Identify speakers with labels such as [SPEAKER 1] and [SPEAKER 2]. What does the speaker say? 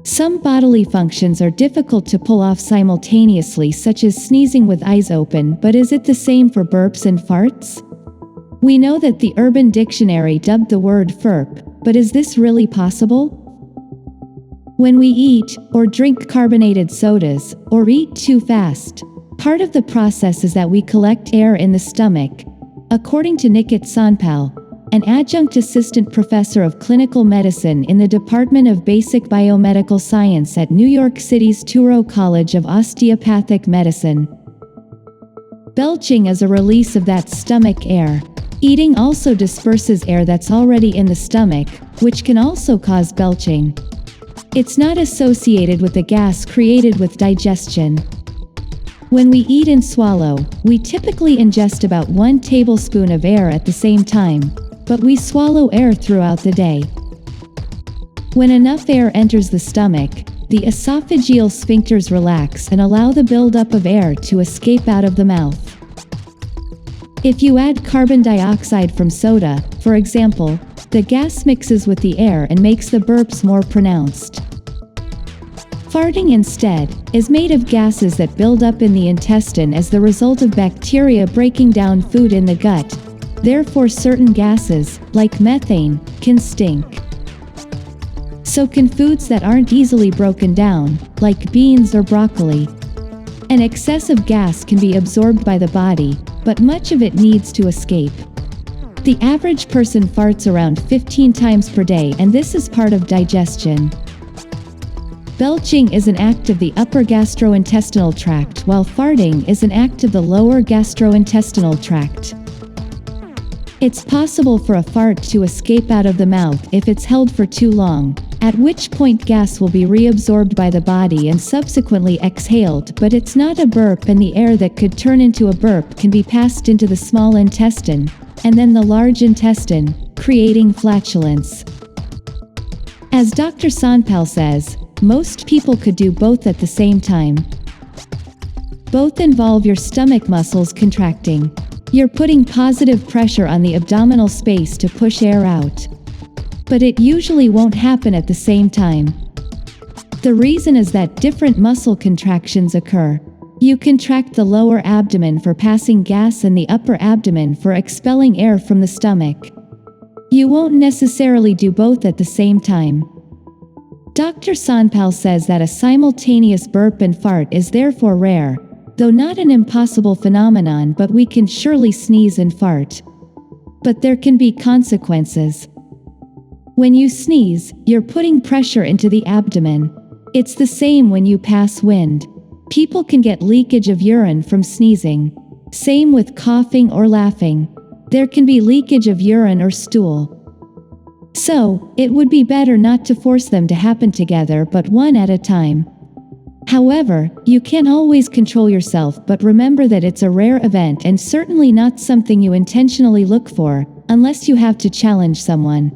[SPEAKER 1] Some bodily functions are difficult to pull off simultaneously, such as sneezing with eyes open, but is it the same for burps and farts? We know that the Urban Dictionary dubbed the word FERP, but is this really possible? When we eat or drink carbonated sodas, or eat too fast, part of the process is that we collect air in the stomach. According to Nikit Sonpal, an adjunct assistant professor of clinical medicine in the Department of Basic Biomedical Science at New York City's Touro College of Osteopathic Medicine. Belching is a release of that stomach air. Eating also disperses air that's already in the stomach, which can also cause belching. It's not associated with the gas created with digestion. When we eat and swallow, we typically ingest about 1 tablespoon of air at the same time, but we swallow air throughout the day. When enough air enters the stomach, the esophageal sphincters relax and allow the buildup of air to escape out of the mouth. If you add carbon dioxide from soda, for example, the gas mixes with the air and makes the burps more pronounced. Farting, instead, is made of gases that build up in the intestine as the result of bacteria breaking down food in the gut. Therefore, certain gases, like methane, can stink. So can foods that aren't easily broken down, like beans or broccoli. An excessive gas can be absorbed by the body, but much of it needs to escape. The average person farts around 15 times per day, and this is part of digestion. Belching is an act of the upper gastrointestinal tract, while farting is an act of the lower gastrointestinal tract. It's possible for a fart to escape out of the mouth if it's held for too long, at which point gas will be reabsorbed by the body and subsequently exhaled, but it's not a burp, and the air that could turn into a burp can be passed into the small intestine, and then the large intestine, creating flatulence. As Dr. Sonpal says, most people could do both at the same time. Both involve your stomach muscles contracting. You're putting positive pressure on the abdominal space to push air out. But it usually won't happen at the same time. The reason is that different muscle contractions occur. You contract the lower abdomen for passing gas and the upper abdomen for expelling air from the stomach. You won't necessarily do both at the same time. Dr. Sonpal says that a simultaneous burp and fart is therefore rare, though not an impossible phenomenon, but we can surely sneeze and fart. But there can be consequences. When you sneeze, you're putting pressure into the abdomen. It's the same when you pass wind. People can get leakage of urine from sneezing. Same with coughing or laughing. There can be leakage of urine or stool. So, it would be better not to force them to happen together, but one at a time. However, you can't always control yourself, but remember that it's a rare event and certainly not something you intentionally look for, unless you have to challenge someone.